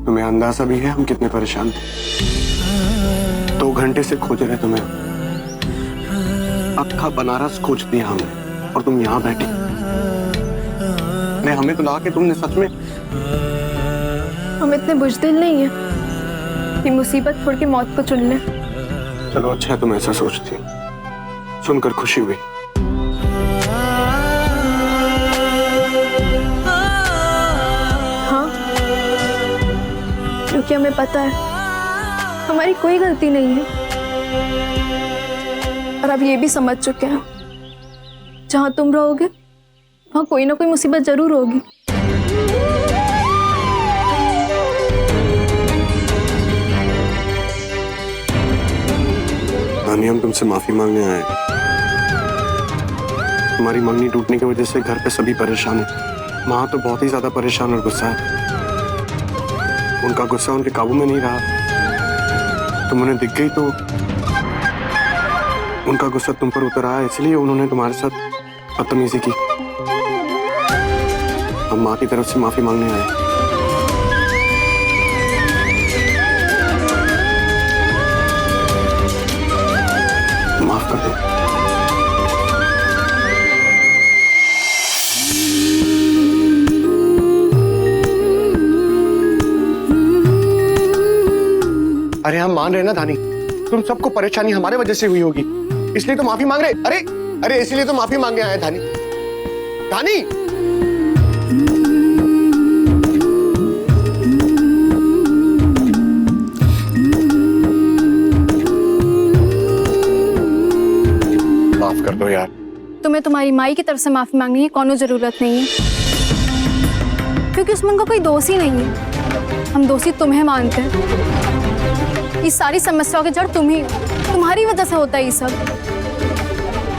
तुम्हें अंदाजा भी है हम कितने परेशान थे। 2 घंटे से खोज रहे तुम्हें, अक्खा बनारस खोज दिया हमने और तुम यहाँ बैठी। हमें तो लगा कि तुमने सच में। हम इतने बुजदिल नहीं है कि मुसीबत छोड़ के मौत को चुन लें। चलो अच्छा है तुम ऐसा सोचती हो, सुनकर खुशी हुई। हाँ, क्योंकि हमें पता है हमारी कोई गलती नहीं है और अब ये भी समझ चुके हैं जहां तुम रहोगे वहां कोई ना कोई मुसीबत जरूर होगी। नानी, हम तुमसे माफी मांगने आए। तुम्हारी मंगनी टूटने की वजह से घर पे सभी परेशान हैं। माँ तो बहुत ही ज्यादा परेशान और गुस्सा है। उनका गुस्सा उनके काबू में नहीं रहा। तुम उन्हें दिख गई तो उनका गुस्सा तुम पर उतर आया, इसलिए उन्होंने तुम्हारे साथ बदतमीजी की। हम माँ की तरफ से माफी मांगने आए। माफ कर दो। अरे हम मान रहे ना धानी, तुम सबको परेशानी हमारे वजह से हुई होगी, इसलिए तो माफी मांग रहे। अरे अरे इसलिए तो माफी मांगने आए धानी। धानी माफ कर दो यार। तुम्हें तुम्हारी माई की तरफ से माफी मांगने की कोनो जरूरत नहीं है, क्योंकि उसमें उनका कोई दोष ही नहीं है। हम दोषी तुम्हें मानते हैं। ये सारी समस्याओं की जड़ तुम ही, तुम्हारी वजह से होता है ये सब।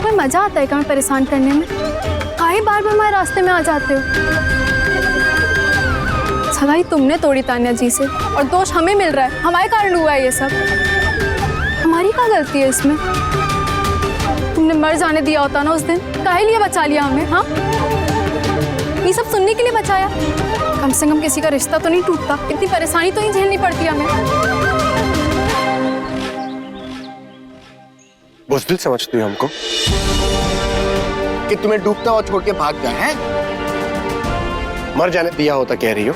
तुम्हें मजा आता है क्या परेशान करने में? काहे बार बार हमारे रास्ते में आ जाते हो? सगाई तुमने तोड़ी तान्या जी से और दोष हमें मिल रहा है। हमारे कारण हुआ है ये सब। हमारी क्या गलती है इसमें? तुमने मर जाने दिया होता ना उस दिन, काहे लिए बचा लिया हमें? हाँ, ये सब सुनने के लिए बचाया? कम से कम किसी का रिश्ता तो नहीं टूटता, इतनी परेशानी तो नहीं झेलनी पड़ती हमें। बुज़दिल समझती हो हमको कि तुम्हें डूबता हुआ छोड़ के भाग गया है? मर जाने दिया होता कह रही हो?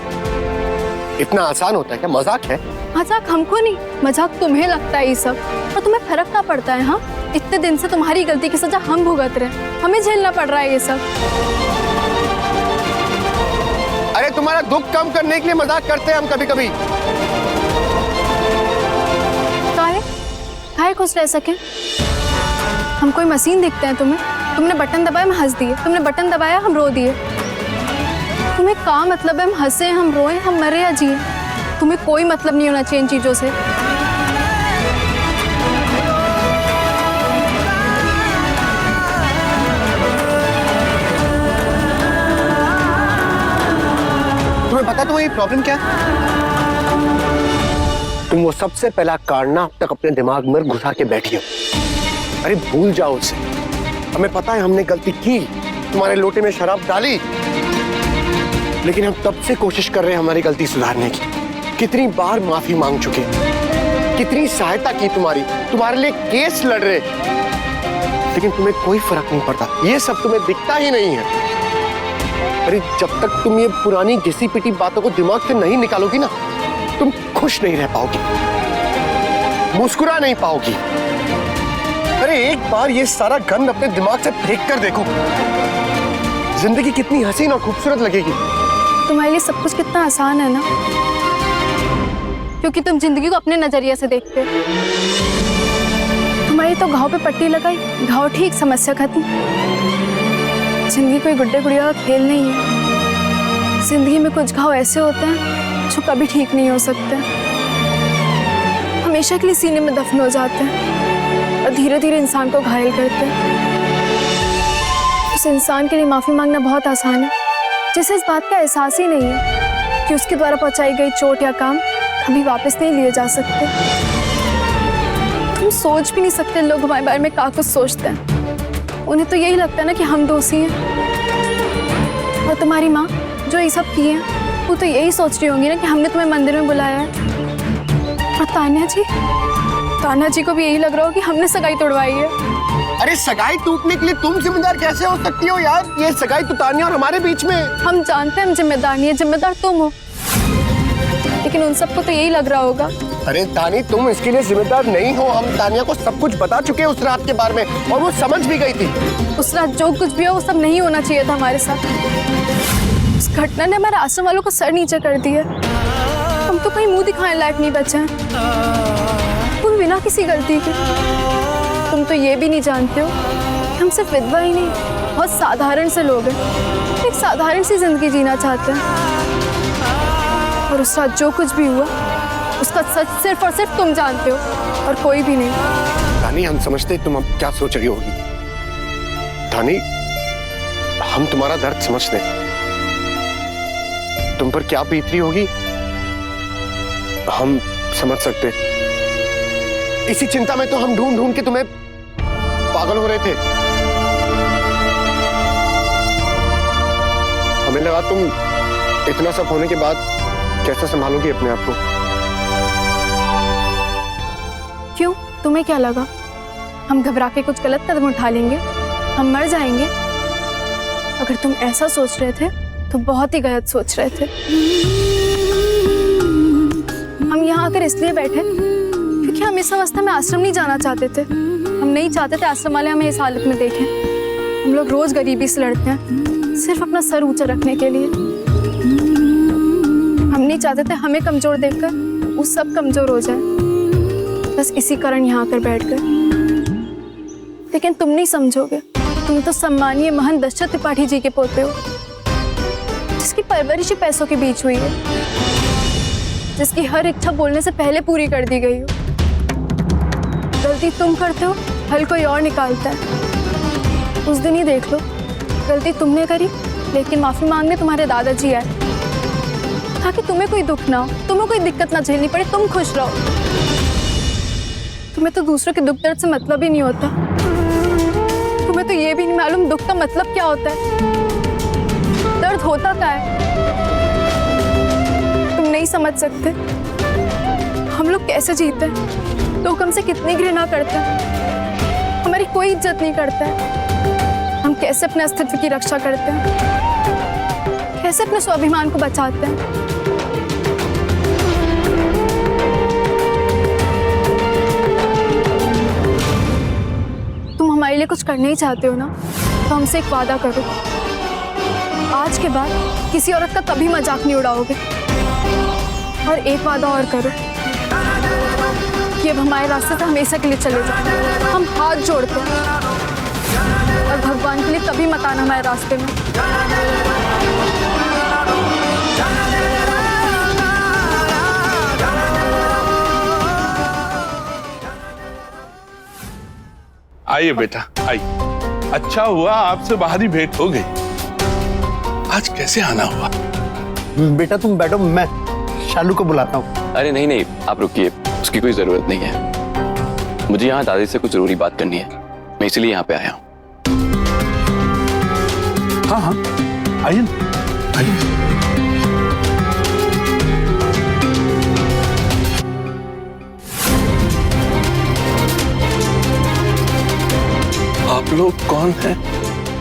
इतना आसान होता है क्या? मजाक है? मजाक हमको नहीं, मजाक तुम्हें लगता है ये सब, और तुम्हें फर्क क्या पड़ता है? हाँ, इतने दिन से तुम्हारी गलती की सजा हम भुगत रहे, हमें झेलना पड़ रहा है ये सब। अरे तुम्हारा दुख कम करने के लिए मजाक करते हैं हम कभी कभी। काहे खुश रह सके? हम कोई मशीन दिखते हैं तुम्हें? तुमने बटन दबाया हम हंस दिए, तुमने बटन दबाया हम रो दिए। तुम्हें क्या मतलब है हम हंसे, हम रोए, हम मरे या जिए? तुम्हें कोई मतलब नहीं होना चाहिए इन चीजों से। तुम्हें पता तुम्हारी प्रॉब्लम क्या है? तुम वो सबसे पहला कारना अब तक अपने दिमाग में घुसा के बैठी हो। अरे भूल जाओ उसे। हमें पता है हमने गलती की, तुम्हारे लोटे में शराब डाली, लेकिन हम तब से कोशिश कर रहे हैं हमारी गलती सुधारने की। कितनी बार माफी मांग चुके, कितनी सहायता की तुम्हारी, तुम्हारे लिए केस लड़ रहे, लेकिन तुम्हें कोई फर्क नहीं पड़ता। ये सब तुम्हें दिखता ही नहीं है। अरे जब तक तुम ये पुरानी घिसी पिटी बातों को दिमाग से नहीं निकालोगी ना, तुम खुश नहीं रह पाओगी, मुस्कुरा नहीं पाओगी। अरे एक बार ये सारा गंद अपने दिमाग से फेंक कर देखो, जिंदगी कितनी हसीन और खूबसूरत लगेगी। तुम्हारे लिए सब कुछ कितना आसान है ना, क्योंकि तुम जिंदगी को अपने नजरिए से देखते हो। तुम्हारी तो घाव पे पट्टी लगाई, घाव ठीक, समस्या खत्म। जिंदगी कोई गुड्डे गुड़िया का खेल नहीं है। जिंदगी में कुछ घाव ऐसे होते हैं जो कभी ठीक नहीं हो सकते, हमेशा के लिए सीने में दफन हो जाते हैं और धीरे धीरे इंसान को घायल करते हैं। उस इंसान के लिए माफी मांगना बहुत आसान है, जिसे इस बात का एहसास ही नहीं है कि उसके द्वारा पहुंचाई गई चोट या काम कभी वापस नहीं लिए जा सकते। तुम सोच भी नहीं सकते लोग हमारे बारे में क्या कुछ सोचते हैं। उन्हें तो यही लगता है ना कि हम दोषी हैं, और तुम्हारी माँ जो ये सब किए हैं वो तो यही सोच रही होंगी ना कि हमने तुम्हें मंदिर में बुलाया है। और तान्या जी को भी यही लग रहा हो कि हमने सगाई तोड़वाई है। अरे सगाई टूटने के लिए तुम जिम्मेदार कैसे हो सकती हो यार? ये सगाई तो तान्या और हमारे बीच में। हम जानते हैं हम जिम्मेदार नहीं है, जिम्मेदार तुम हो, लेकिन उन सबको तो यही लग रहा होगा। अरे तानी, तुम इसके लिए जिम्मेदार नहीं हो। हम तानिया को सब कुछ बता चुके हैं उस रात के बारे में, और वो समझ भी गई थी। उस रात जो कुछ भी हो वो सब नहीं होना चाहिए था हमारे साथ। उस घटना ने हमारे आश्रम वालों को सर नीचे कर दिया। हम तो कहीं मुंह दिखाने लायक नहीं बचे हैं, वो भी बिना किसी गलती के। तुम तो ये भी नहीं जानते हो कि हम सिर्फ विधवा ही नहीं, बहुत साधारण से लोग हैं, एक साधारण सी जिंदगी जीना चाहते हैं। और उस रात जो कुछ भी हुआ उसका सच सिर्फ और सिर्फ तुम जानते हो और कोई भी नहीं। तानी, हम समझते तुम अब क्या सोच रही होगी। तानी, हम तुम्हारा दर्द समझते हैं, तुम पर क्या बीत रही होगी हम समझ सकते। इसी चिंता में तो हम ढूंढ ढूंढ के तुम्हें पागल हो रहे थे। हमें लगा तुम इतना सब होने के बाद कैसे संभालोगी अपने आप को। क्यों, तुम्हें क्या लगा हम घबरा के कुछ गलत कदम उठा लेंगे, हम मर जाएंगे? अगर तुम ऐसा सोच रहे थे तो बहुत ही गलत सोच रहे थे। हम यहाँ आकर इसलिए बैठे क्योंकि हम इस अवस्था में आश्रम नहीं जाना चाहते थे। हम नहीं चाहते थे आश्रम वाले हमें इस हालत में देखें। हम लोग रोज गरीबी से लड़ते हैं सिर्फ अपना सर ऊंचा रखने के लिए। हम नहीं चाहते थे हमें कमजोर देखकर वो सब कमजोर हो जाए, बस इसी कारण यहाँ आकर बैठ गए। लेकिन तुम नहीं समझोगे, तुम तो सम्मानीय महंत दशरथ त्रिपाठी जी के पोते हो, जिसकी परवरिश पैसों के बीच हुई है, जिसकी हर इच्छा बोलने से पहले पूरी कर दी गई हो। गलती तुम करते हो, हल कोई और निकालता है। उस दिन ही देख लो, गलती तुमने करी लेकिन माफी मांगने तुम्हारे दादाजी आए, ताकि तुम्हें कोई दुख ना हो, तुम्हें कोई दिक्कत ना झेलनी पड़े, तुम खुश रहो। तुम्हें तो दूसरों के दुख दर्द से मतलब ही नहीं होता। तुम्हें तो ये भी नहीं मालूम दुख का मतलब क्या होता है, दर्द होता क्या है। तुम नहीं समझ सकते हम लोग कैसे जीते हैं, लोग हमसे कितनी घृणा करते हैं, हमारी कोई इज्जत नहीं करता है। हम कैसे अपने अस्तित्व की रक्षा करते हैं, कैसे अपने स्वाभिमान को बचाते हैं। तुम हमारे लिए कुछ करना ही चाहते हो ना, तो हमसे एक वादा करो, आज के बाद किसी औरत का कभी मजाक नहीं उड़ाओगे। और एक वादा और करो कि अब हमारे रास्ते से हमेशा के लिए चले जाओ। हम हाथ जोड़ते हैं, और भगवान के लिए कभी मत आना हमारे रास्ते में। आइए बेटा, आइए। अच्छा हुआ आपसे बाहरी भेंट हो गई। आज कैसे आना हुआ? बेटा तुम बैठो, मैं शालू को बुलाता हूँ। अरे नहीं नहीं, आप रुकिए, उसकी कोई जरूरत नहीं है। मुझे यहाँ दादी से कुछ जरूरी बात करनी है, मैं इसलिए यहाँ पे आया हूँ। हाँ हाँ, आइए ना, आइए। आप लोग कौन हैं?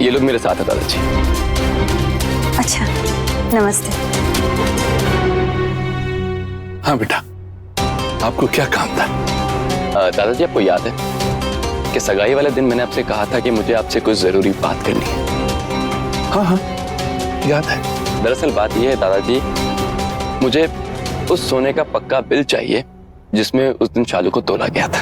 ये लोग मेरे साथ हैं दादाजी। अच्छा, नमस्ते। हाँ बेटा, आपको क्या काम था? दादाजी, आपको याद है कि सगाई वाले दिन मैंने आपसे कहा था कि मुझे आपसे कुछ जरूरी बात करनी है? हाँ हाँ, याद है। दरअसल बात यह है दादाजी, मुझे उस सोने का पक्का बिल चाहिए जिसमें उस दिन शालू को तोला गया था।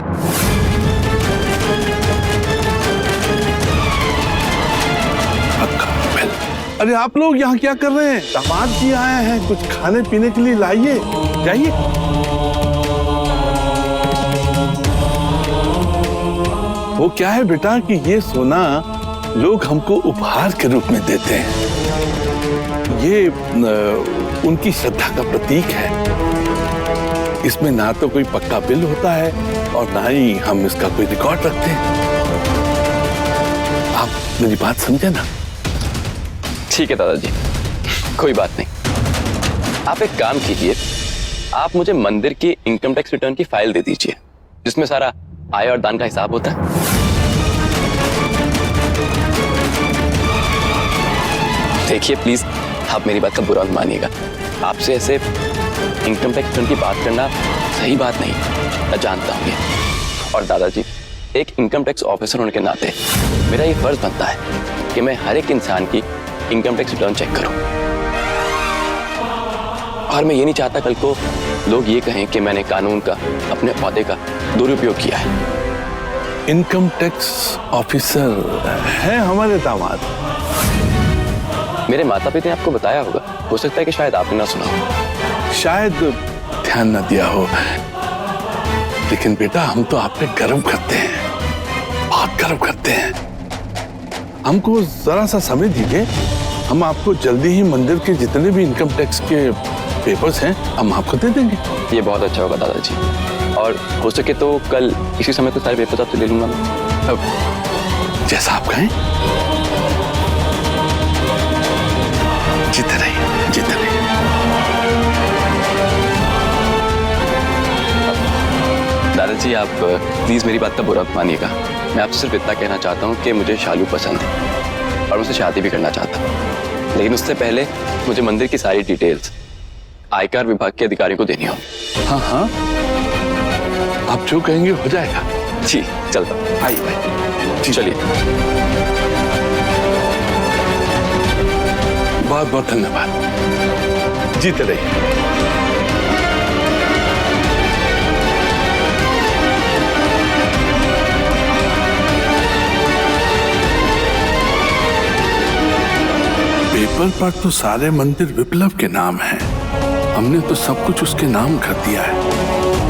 अरे आप लोग यहाँ क्या कर रहे हैं? दामाद जी आए हैं, कुछ खाने पीने के लिए लाइए, जाइए। वो क्या है बेटा कि ये सोना लोग हमको उपहार के रूप में देते हैं। ये उनकी श्रद्धा का प्रतीक है। इसमें ना तो कोई पक्का बिल होता है और ना ही हम इसका कोई रिकॉर्ड रखते हैं। आप मेरी बात समझे ना? ठीक है दादाजी, कोई बात नहीं। आप एक काम कीजिए, आप मुझे मंदिर की इनकम टैक्स रिटर्न की फाइल दे दीजिए जिसमें सारा आय और दान का हिसाब होता है। देखिए प्लीज, आप मेरी बात का बुरा मत मानिएगा। आपसे ऐसे इनकम टैक्स रिटर्न की बात करना सही बात नहीं, मैं जानता हूँ ये। और दादाजी, एक इनकम टैक्स ऑफिसर होने के नाते मेरा ये फर्ज बनता है कि मैं हर एक इंसान की इनकम टैक्स रिटर्न चेक करूं। और मैं ये नहीं चाहता कल को लोग ये कहें कि मैंने कानून का, अपने ओहदे का दुरुपयोग किया है। इनकम टैक्स ऑफिसर है हमारे दामाद। मेरे माता पिता ने आपको बताया होगा, हो सकता है कि शायद आपने ना सुना हो। शायद ध्यान न दिया हो, लेकिन बेटा हम तो आप पे गर्व करते हैं, बहुत गर्व करते हैं। हमको जरा सा समय दीजिए, हम आपको जल्दी ही मंदिर के जितने भी इनकम टैक्स के पेपर्स हैं हम आपको दे देंगे। ये बहुत अच्छा होगा दादाजी, और हो सके तो कल इसी समय को सारे पेपर्स आपसे ले लूंगा मैं। अब जैसा आप कहें। जीते रहिए, जीते रहिए। दादाजी, आप प्लीज मेरी बात का बुरा मत मानिएगा। मैं आपसे सिर्फ इतना कहना चाहता हूँ कि मुझे शालू पसंद है और मुझसे शादी भी करना चाहता हूँ, लेकिन उससे पहले मुझे मंदिर की सारी डिटेल्स आयकर विभाग के अधिकारियों को देनी हो। हाँ हाँ, आप जो कहेंगे हो जाएगा। जी चलता हूँ। आइए, चलिए। बहुत बहुत धन्यवाद। जीते रहिए। पेपर पर तो सारे मंदिर विप्लव के नाम हैं। हमने तो सब कुछ उसके नाम कर दिया है।